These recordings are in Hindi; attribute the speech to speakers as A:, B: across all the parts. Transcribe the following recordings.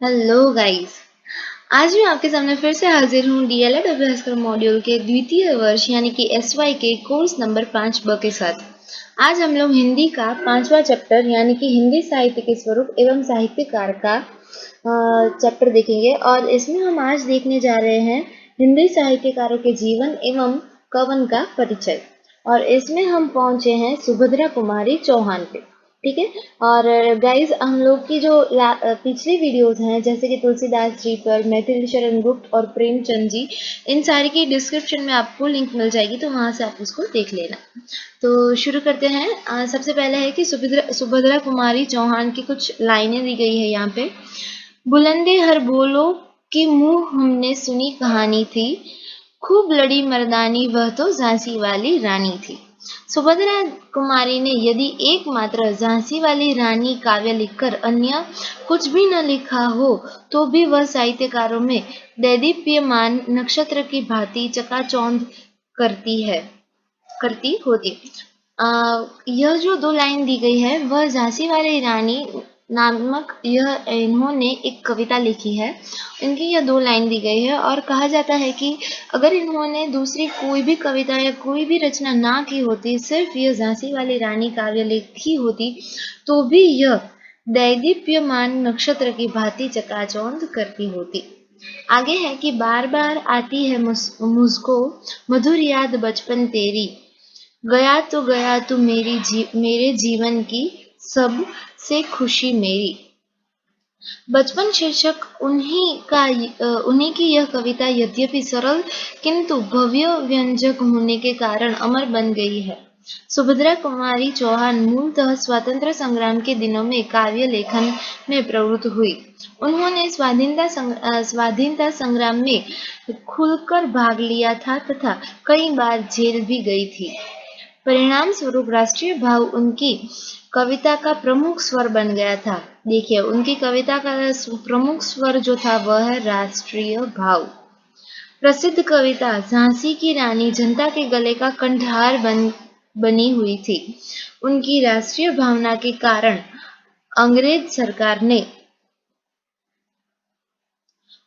A: Hello guys. आज मैं आपके सामने फिर से हाजिर हूँ डीएलएड अभ्यासक्रम मॉड्यूल के द्वितीय वर्ष यानी कि एसवाई के कोर्स नंबर 5 ब के साथ। आज हम लोग हिंदी का 5वां चैप्टर यानी कि हिंदी साहित्य के स्वरूप एवं साहित्यकार का चैप्टर देखेंगे और इसमें हम आज देखने जा रहे हैं हिंदी साहित्यकारों के जीवन एवं कवन का परिचय। और इसमें हम पहुंचे हैं सुभद्रा कुमारी चौहान पे। ठीक है। और गाइज हम लोग की जो पिछली वीडियोस हैं जैसे कि तुलसीदास जी पर, मैथिली शरण गुप्त और प्रेमचंद जी, इन सारी की डिस्क्रिप्शन में आपको लिंक मिल जाएगी, तो वहां से आप उसको देख लेना। तो शुरू करते हैं। सबसे पहले है कि सुभद्रा कुमारी चौहान की कुछ लाइनें दी गई है यहाँ पे। बुलंदे हर बोलो कि मुंह हमने सुनी कहानी थी, खूब लड़ी मर्दानी वह तो झांसी वाली रानी थी। सुभद्रा कुमारी ने यदि एकमात्र झांसी वाली रानी काव्य लिखकर अन्य कुछ भी न लिखा हो तो भी वह साहित्यकारों में दैदीप्यमान नक्षत्र की भांति चकाचौंध करती होती। यह जो दो लाइन दी गई है वह झांसी वाली रानी नामक यह इन्होंने एक कविता लिखी है। इनकी यह दो लाइन दी गई है और कहा जाता है कि अगर इन्होंने दूसरी कोई भी कविता या कोई भी रचना ना की होती, सिर्फ यह झांसी वाली रानी काव्य लिखी होती, तो भी यह दैदीप्यमान नक्षत्र की भांति चकाचौंध करती होती। आगे है कि बार बार आती है मुझको मधुर याद बचपन तेरी, गया तू मेरे जीवन की सब से खुशी मेरी। बचपन शीर्षक उन्हीं की यह कविता यद्यपि सरल किंतु भव्य व्यंजक होने के कारण अमर बन गई है। सुभद्रा कुमारी चौहान मूलतः स्वतंत्र संग्राम के दिनों में काव्य लेखन में प्रवृत्त हुई। उन्होंने स्वाधीनता संग्राम में खुलकर भाग लिया था तथा कई बार जेल भी गई थी। परिणाम स्वरूप राष्ट्रीय भाव उनकी कविता का प्रमुख स्वर बन गया था। देखिए, उनकी कविता का प्रमुख स्वर जो था वह है राष्ट्रीय भाव। प्रसिद्ध कविता झांसी की रानी जनता के गले का कंठहार बनी हुई थी। उनकी राष्ट्रीय भावना के कारण अंग्रेज सरकार ने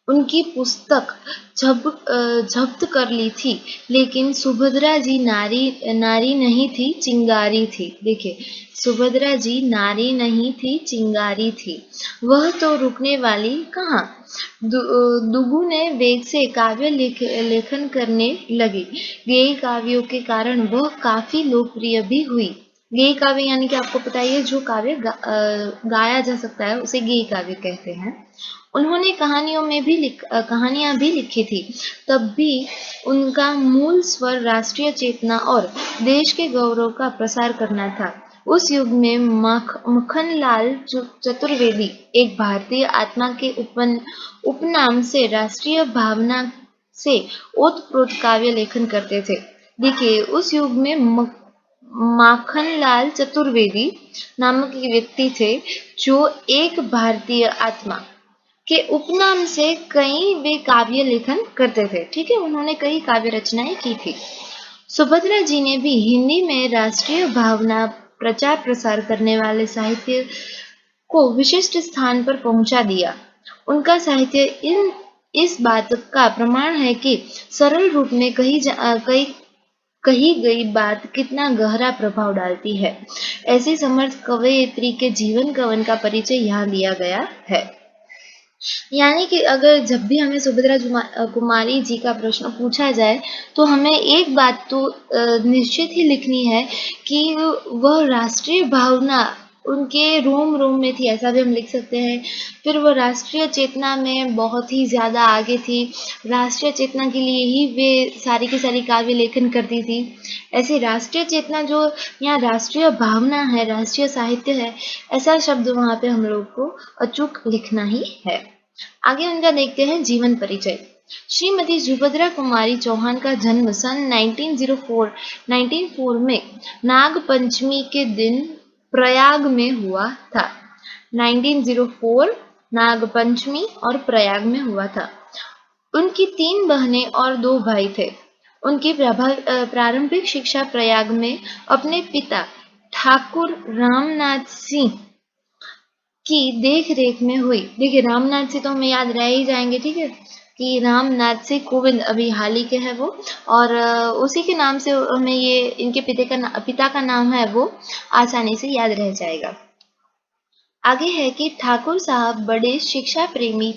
A: उनकी पुस्तक जब्त कर ली थी, लेकिन सुभद्रा जी नारी नहीं थी, चिंगारी थी। देखिए, सुभद्रा जी नारी नहीं थी, चिंगारी थी। वह तो रुकने वाली कहाँ। दुगुने वेग से काव्य लेखन करने लगी। गेय काव्यों के कारण वह काफी लोकप्रिय भी हुई। गेय काव्य यानी कि आपको पता ही है, जो काव्य गाया जा सकता है उसे गेय काव्य कहते हैं। उन्होंने कहानियां भी लिखी थी, तब भी उनका मूल स्वर राष्ट्रीय चेतना और देश के गौरव का प्रसार करना था। उस युग में मक्खनलाल चतुर्वेदी एक भारतीय आत्मा के उपनाम से राष्ट्रीय भावना से ओतप्रोत काव्य लेखन करते थे। देखिए, उस युग में माखनलाल चतुर्वेदी नामक एक व्यक्ति थे जो एक भारतीय आत्मा के उपनाम से कई वे काव्य लेखन करते थे। ठीक है, उन्होंने कई काव्य रचनाएं की थी। सुभद्रा जी ने भी हिंदी में राष्ट्रीय भावना प्रचार प्रसार करने वाले साहित्य को विशिष्ट स्थान पर पहुंचा दिया। उनका साहित्य इस बात का प्रमाण है कि सरल रूप में कही गई बात कितना गहरा प्रभाव डालती है। ऐसी समर्थ कवयित्री के जीवन कवन का परिचय यहाँ दिया गया है। यानी कि अगर जब भी हमें सुभद्रा कुमारी जी का प्रश्न पूछा जाए, तो हमें एक बात तो निश्चित ही लिखनी है कि वह राष्ट्रीय भावना उनके रोम रोम में थी, ऐसा भी हम लिख सकते हैं। फिर वो राष्ट्रीय चेतना में बहुत ही ज़्यादा आगे थी। राष्ट्रीय चेतना के लिए ही वे सारी की सारी काव्य लेखन करती थी। ऐसी राष्ट्रीय चेतना जो यहाँ राष्ट्रीय भावना है, राष्ट्रीय साहित्य है, ऐसा शब्द वहाँ पे हम लोग को अचूक लिखना ही है। आगे उनका देखते हैं जीवन परिचय। श्रीमती सुभद्रा कुमारी चौहान का जन्म सन 1904 में नाग पंचमी के दिन प्रयाग में हुआ था। 1904 नाग पंचमी और प्रयाग में हुआ था। उनकी 3 बहनें और 2 भाई थे। उनकी प्रारंभिक शिक्षा प्रयाग में अपने पिता ठाकुर रामनाथ सिंह की देख रेख में हुई। देखिए रामनाथ से तो हमें याद रह ही जाएंगे, ठीक है, कि रामनाथ से कोविंद अभी हाल ही के है वो, और उसी के नाम से हमें ये इनके पिता का नाम है वो आसानी से याद रह जाएगा। आगे है कि ठाकुर साहब बड़े शिक्षा प्रेमी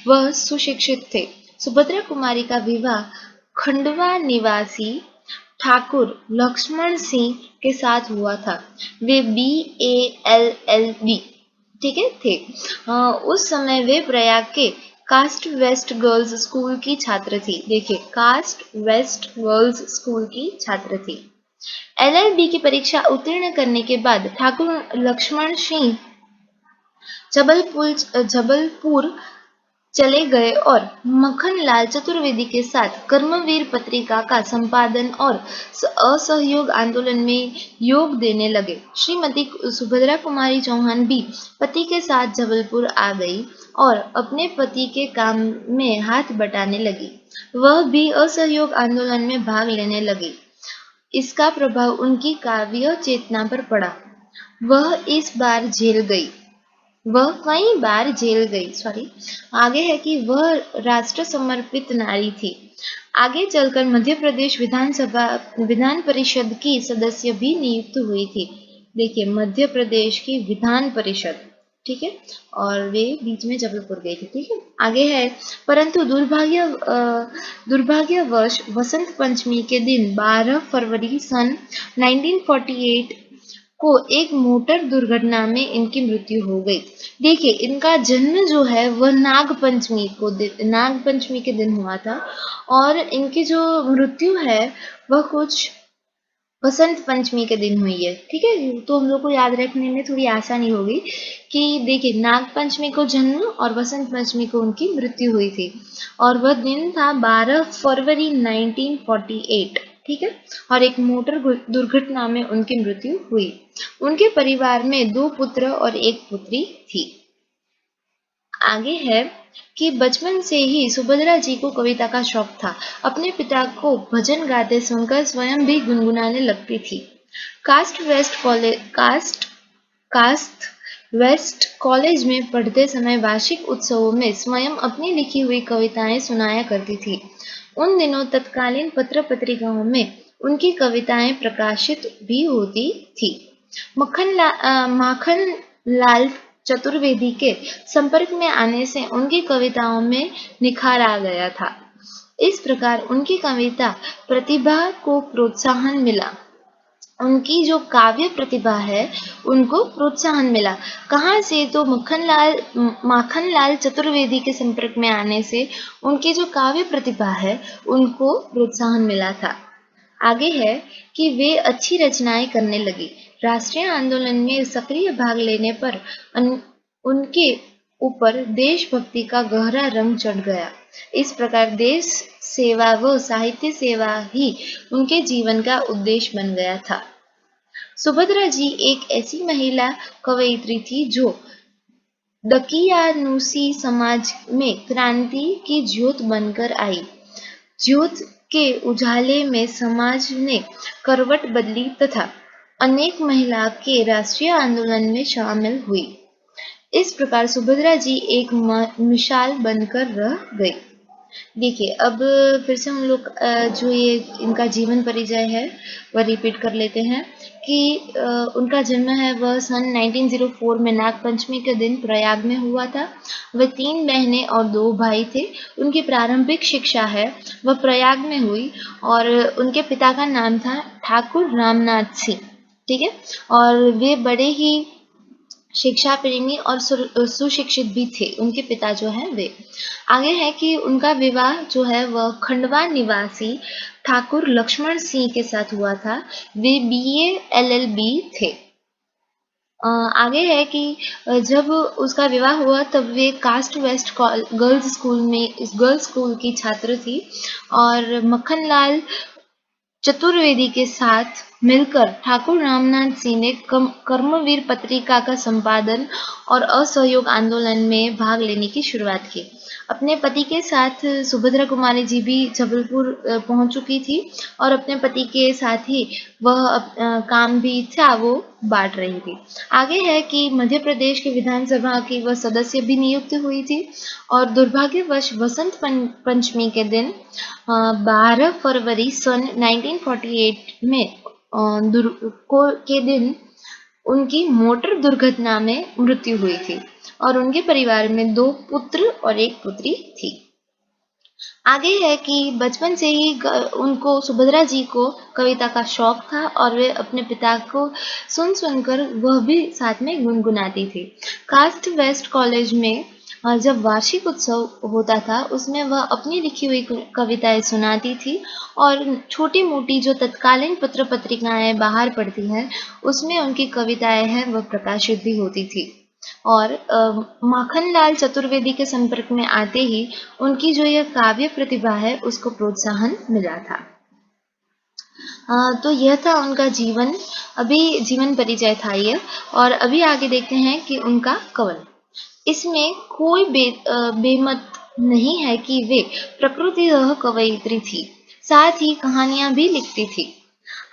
A: व सुशिक्षित थे। सुभद्रा कुमारी का विवाह खंडवा निवासी ठाकुर लक्ष्मण सिंह के साथ हुआ था। वे BALLB, ठीक है, थे। उस समय वे प्रयाग के कास्ट वेस्ट गर्ल्स स्कूल की छात्र थी। देखिए कास्ट वेस्ट गर्ल्स स्कूल की छात्र थी। LLB की परीक्षा उत्तीर्ण करने के बाद ठाकुर लक्ष्मण सिंह जबलपुर चले गए और मक्खनलाल चतुर्वेदी के साथ कर्मवीर पत्रिका का संपादन और असहयोग आंदोलन में योग देने लगे। श्रीमती सुभद्रा कुमारी चौहान भी पति के साथ जबलपुर आ गई और अपने पति के काम में हाथ बटाने लगी। वह भी असहयोग आंदोलन में भाग लेने लगी। इसका प्रभाव उनकी काव्य चेतना पर पड़ा। वह इस बार जेल गई वह कई बार जेल गई। सॉरी, आगे है कि वह राष्ट्र समर्पित नारी थी। आगे चलकर मध्य प्रदेश विधान परिषद की सदस्य भी नियुक्त हुई थी। देखिए मध्य प्रदेश की विधान परिषद, ठीक है, और वे बीच में जबलपुर गई थी, ठीक है। आगे है, परंतु दुर्भाग्यवश वसंत पंचमी के दिन 12 फरवरी सन 1948 को एक मोटर दुर्घटना में इनकी मृत्यु हो गई। देखिए इनका जन्म जो है वह नाग पंचमी के दिन हुआ था, और इनकी जो मृत्यु है वह कुछ वसंत पंचमी के दिन हुई है, ठीक है। तो हम लोग को याद रखने में थोड़ी आसानी होगी कि देखिए नाग पंचमी को जन्म और वसंत पंचमी को उनकी मृत्यु हुई थी, और वह दिन था 12 फरवरी 1948, ठीक है, और एक मोटर दुर्घटना में उनकी मृत्यु हुई। उनके परिवार में 2 पुत्र और 1 पुत्री थी। आगे है कि बचपन से ही सुभद्रा जी को कविता का शौक था। अपने पिता को भजन गाते सुनकर स्वयं भी गुनगुनाने लगती थी। कास्ट वेस्ट कॉलेज में पढ़ते समय वार्षिक उत्सवों में स्वयं अपनी लिखी हुई कविताएं सुनाया करती थी। उन दिनों तत्कालीन पत्र पत्रिकाओं में उनकी कविताएं प्रकाशित भी होती थी। माखन लाल चतुर्वेदी के संपर्क में आने से उनकी कविताओं में निखार आ गया था। इस प्रकार उनकी कविता प्रतिभा को प्रोत्साहन मिला। उनकी जो काव्य प्रतिभा है उनको प्रोत्साहन मिला। कहाँ से? तो माखनलाल चतुर्वेदी के संपर्क में आने से उनकी जो काव्य प्रतिभा है उनको प्रोत्साहन मिला था। आगे है कि वे अच्छी रचनाएं करने लगी। राष्ट्रीय आंदोलन में सक्रिय भाग लेने पर उनके ऊपर देशभक्ति का गहरा रंग चढ़ गया। इस प्रकार देश सेवा व साहित्य सेवा ही उनके जीवन का उद्देश्य बन गया था। सुभद्रा जी एक ऐसी महिला कवयित्री थी जो दकियानुसी समाज में क्रांति की ज्योत बनकर आई। ज्योत के उजाले में समाज ने करवट बदली तथा अनेक महिला के राष्ट्रीय आंदोलन में शामिल हुई। इस प्रकार सुभद्रा जी एक मिसाल बनकर रह गई। देखिए अब फिर से हम लोग जो ये इनका जीवन परिचय है वह रिपीट कर लेते हैं कि उनका जन्म है वह सन 1904 में नाग पंचमी के दिन प्रयाग में हुआ था। वह 3 बहनें और 2 भाई थे। उनकी प्रारंभिक शिक्षा है वह प्रयाग में हुई, और उनके पिता का नाम था ठाकुर रामनाथ सिंह, ठीक है, और वे बड़े ही शिक्षा प्रेमी और सुशिक्षित भी थे, उनके पिता जो हैं वे। आगे है कि उनका विवाह जो है वह खंडवा निवासी ठाकुर लक्ष्मण सिंह के साथ हुआ था। वे BA LLB थे। आगे है कि जब उसका विवाह हुआ तब वे कास्ट वेस्ट गर्ल्स स्कूल की छात्र थी, और मक्खनलाल चतुर्वेदी के साथ मिलकर ठाकुर रामनाथ सिंह ने कर्मवीर पत्रिका का संपादन और असहयोग आंदोलन में भाग लेने की शुरुआत की। अपने पति के साथ सुभद्रा कुमारी जी भी जबलपुर पहुंच चुकी थी और अपने पति के साथ ही वह काम भी था वो बांट रही थी। आगे है कि मध्य प्रदेश की विधानसभा की वह सदस्य भी नियुक्त हुई थी और दुर्भाग्यवश वसंत पंचमी के दिन 12 फरवरी सन 1948 में के दिन उनकी मोटर दुर्घटना में मृत्यु हुई थी और उनके परिवार में 2 पुत्र और 1 पुत्री थी। आगे है कि बचपन से ही उनको सुभद्रा जी को कविता का शौक था और वे अपने पिता को सुनकर वह भी साथ में गुनगुनाती थी। कास्ट वेस्ट कॉलेज में जब वार्षिक उत्सव होता था उसमें वह अपनी लिखी हुई कविताएं सुनाती थी और छोटी-मोटी जो तत्कालीन पत्र पत्रिकाएं बाहर पड़ती हैं उसमें उनकी कविताएं हैं वह प्रकाशित भी होती थी। और माखनलाल चतुर्वेदी के संपर्क में आते ही उनकी जो यह काव्य प्रतिभा है उसको प्रोत्साहन मिला था। तो यह था उनका जीवन, अभी जीवन परिचय था ये। और अभी आगे देखते हैं कि उनका कवन। इसमें कोई बेमत नहीं है कि वे प्रकृतितः कवयित्री थी, साथ ही कहानियां भी लिखती थी।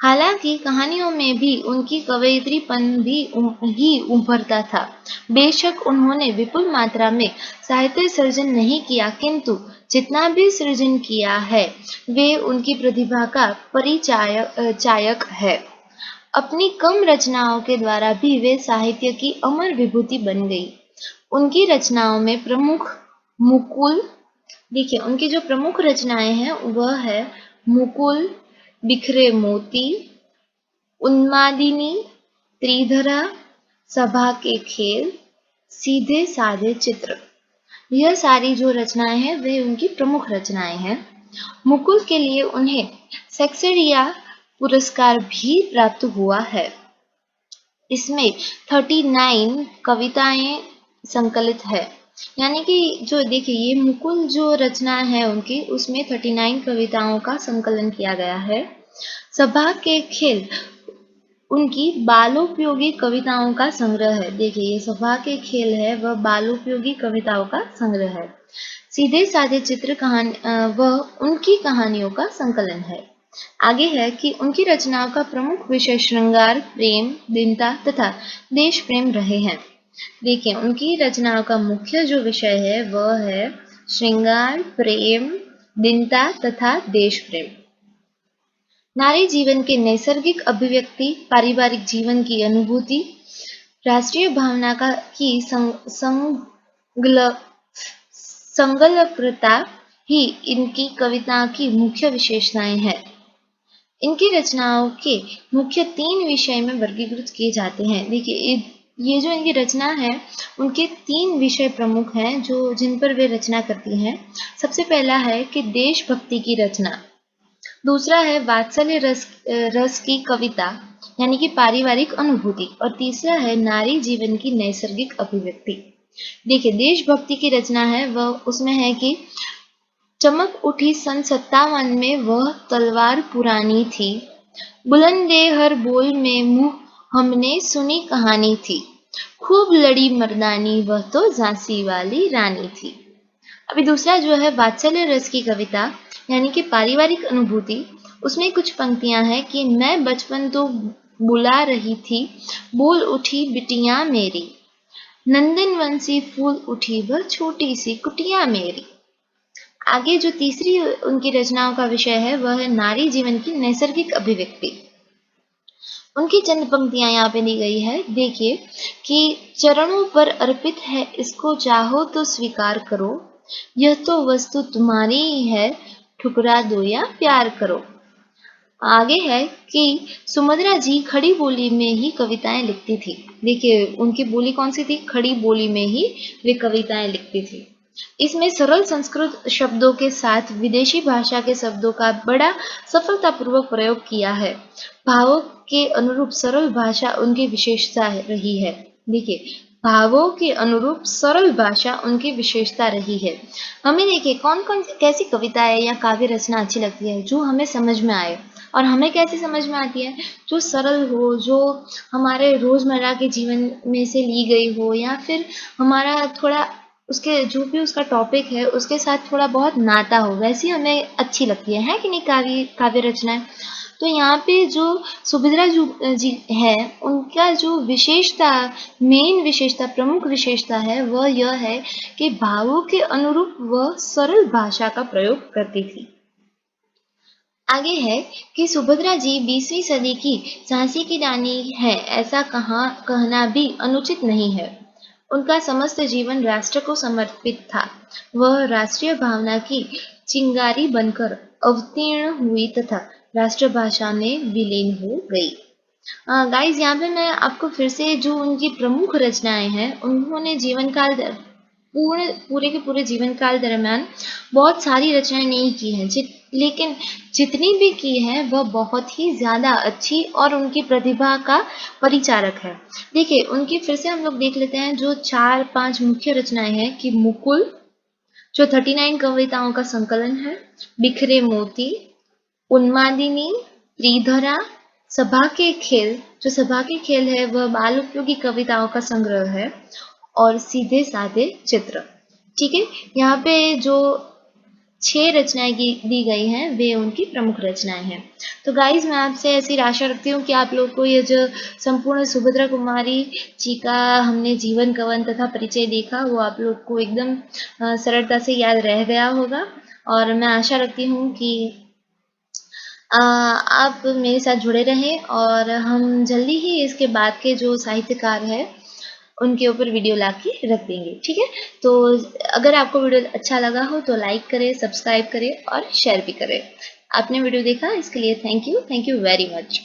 A: हालांकि कहानियों में भी उनकी कवयित्रीपन भी ही उभरता था। बेशक उन्होंने विपुल मात्रा में साहित्य सृजन नहीं किया, किंतु जितना भी सृजन किया है वे उनकी प्रतिभा का परिचायक है। अपनी कम रचनाओं के द्वारा भी वे साहित्य की अमर विभूति बन गई। उनकी रचनाओं में प्रमुख मुकुल, देखिए उनकी जो प्रमुख रचनाएं हैं वह है मुकुल, बिखरे मोती, उन्मादिनी, त्रिधरा, सभा के खेल, सीधे साधे चित्र। यह सारी जो रचनाएं हैं वे उनकी प्रमुख रचनाएं हैं। मुकुल के लिए उन्हें सेक्सरिया पुरस्कार भी प्राप्त हुआ है। इसमें 39 कविताएं संकलित है, यानी कि जो देखिए ये मुकुल जो रचना है उनकी उसमें 39 कविताओं का संकलन किया गया है। सभा के खेल उनकी बालोपयोगी कविताओं का संग्रह है। देखिए ये सभा के खेल है वह बालोपयोगी कविताओं का संग्रह है। सीधे साधे चित्र वह उनकी कहानियों का संकलन है। आगे है कि उनकी रचनाओं का प्रमुख विषय श्रृंगार, प्रेम, दीनता तथा देश प्रेम रहे हैं। देखिए उनकी रचनाओं का मुख्य जो विषय है वह है श्रृंगार, प्रेम, दीनता तथा देश प्रेम। नारी जीवन के नैसर्गिक अभिव्यक्ति, पारिवारिक जीवन की अनुभूति, राष्ट्रीय भावना की संगल्पता ही इनकी कविता की मुख्य विशेषताएं हैं। इनकी रचनाओं के मुख्य 3 विषय में वर्गीकृत किए जाते हैं। देखिए ये जो इनकी रचना है उनके 3 विषय प्रमुख हैं जो जिन पर वे रचना करती हैं। सबसे पहला है कि देशभक्ति की रचना, दूसरा है वात्सल्य रस की कविता यानी कि पारिवारिक अनुभूति, और तीसरा है नारी जीवन की नैसर्गिक अभिव्यक्ति। देखिए देशभक्ति की रचना है वह उसमें है कि चमक उठी सन 57 में वह तलवार पुरानी थी, बुलंदे हर बोल में मुँह हमने सुनी कहानी थी, खूब लड़ी मर्दानी वह तो झांसी वाली रानी थी। अभी दूसरा जो है वात्सल्य रस की कविता यानी कि पारिवारिक अनुभूति, उसमें कुछ पंक्तियां हैं कि मैं बचपन तो बुला रही थी, बोल उठी बिटिया मेरी, नंदन वंशी फूल उठी वह छोटी सी कुटिया मेरी। आगे जो तीसरी उनकी रचनाओं का विषय है वह है नारी जीवन की नैसर्गिक अभिव्यक्ति। उनकी चंद पंक्तियां यहाँ पे दी गई है। देखिए कि चरणों पर अर्पित है इसको चाहो तो स्वीकार करो, यह तो वस्तु तुम्हारी ही है, ठुकरा दो या प्यार करो। आगे है कि सुभद्रा जी खड़ी बोली में ही कविताएं लिखती थी। देखिए उनकी बोली कौन सी थी, खड़ी बोली में ही वे कविताएं लिखती थी। इसमें सरल संस्कृत शब्दों के साथ विदेशी भाषा के शब्दों का बड़ा सफलतापूर्वक प्रयोग किया है। भावों के अनुरूप सरल भाषा उनकी विशेषता रही है। देखिए भावों के अनुरूप सरल भाषा उनकी विशेषता रही है। हमें देखिए कौन कौन कैसी कविताएं या काव्य रचना अच्छी लगती है जो हमें समझ में आए। और हमें कैसे समझ में आती है? जो सरल हो, जो हमारे रोज़मर्रा के जीवन में से ली गई हो, या फिर हमारा थोड़ा उसके जो भी उसका टॉपिक है उसके साथ थोड़ा बहुत नाता हो, वैसी हमें अच्छी लगती है कि नहीं काव्य काव्य रचनाएँ? तो यहाँ पे जो सुभद्रा जी है, उनका जो विशेषता, मेन विशेषता, प्रमुख विशेषता है, वह यह है कि भावों के अनुरूप वह सरल भाषा का प्रयोग करती थी। आगे है कि सुभद्रा जी 20वीं सदी की झांसी की रानी है, ऐसा कहना भी अनुचित नहीं है। उनका समस्त जीवन राष्ट्र को समर्पित था। वह राष्ट्रीय भावना की चिंगारी बनकर अवतीर्ण हुई तथा राष्ट्रभाषा में विलीन हो गई। गाइस, यहाँ पे मैं आपको फिर से जो उनकी प्रमुख रचनाएं हैं, उन्होंने पूरे के पूरे जीवन काल दरमियान बहुत सारी रचनाएं नहीं की हैं, लेकिन जितनी भी की है वह बहुत ही ज़्यादा अच्छी और उनकी प्रतिभा का परिचारक है। देखिए, उनकी फिर से हम लोग देख लेते हैं जो 4-5 मुख्य रचनाएं हैं कि मुकुल, जो 39 कविताओं का संकलन है, बिखरे मोती, उन्मादिनी, त्रिधरा, सभा के खेल, जो सभा के खेल है वह बाल उपयोगी कविताओं का संग्रह है, और सीधे साधे चित्र। ठीक है, यहाँ पे जो 6 रचनाएं दी गई हैं वे उनकी प्रमुख रचनाएं हैं। तो गाइज, मैं आपसे ऐसी आशा रखती हूँ कि आप लोग को ये जो संपूर्ण सुभद्रा कुमारी जी का हमने जीवन कवन तथा परिचय देखा, वो आप लोग को एकदम सरलता से याद रह गया होगा। और मैं आशा रखती हूँ कि आप मेरे साथ जुड़े रहें, और हम जल्दी ही इसके बाद के जो साहित्यकार हैं उनके ऊपर वीडियो ला के रख देंगे। ठीक है, तो अगर आपको वीडियो अच्छा लगा हो तो लाइक करें, सब्सक्राइब करें और शेयर भी करें। आपने वीडियो देखा इसके लिए थैंक यू वेरी मच।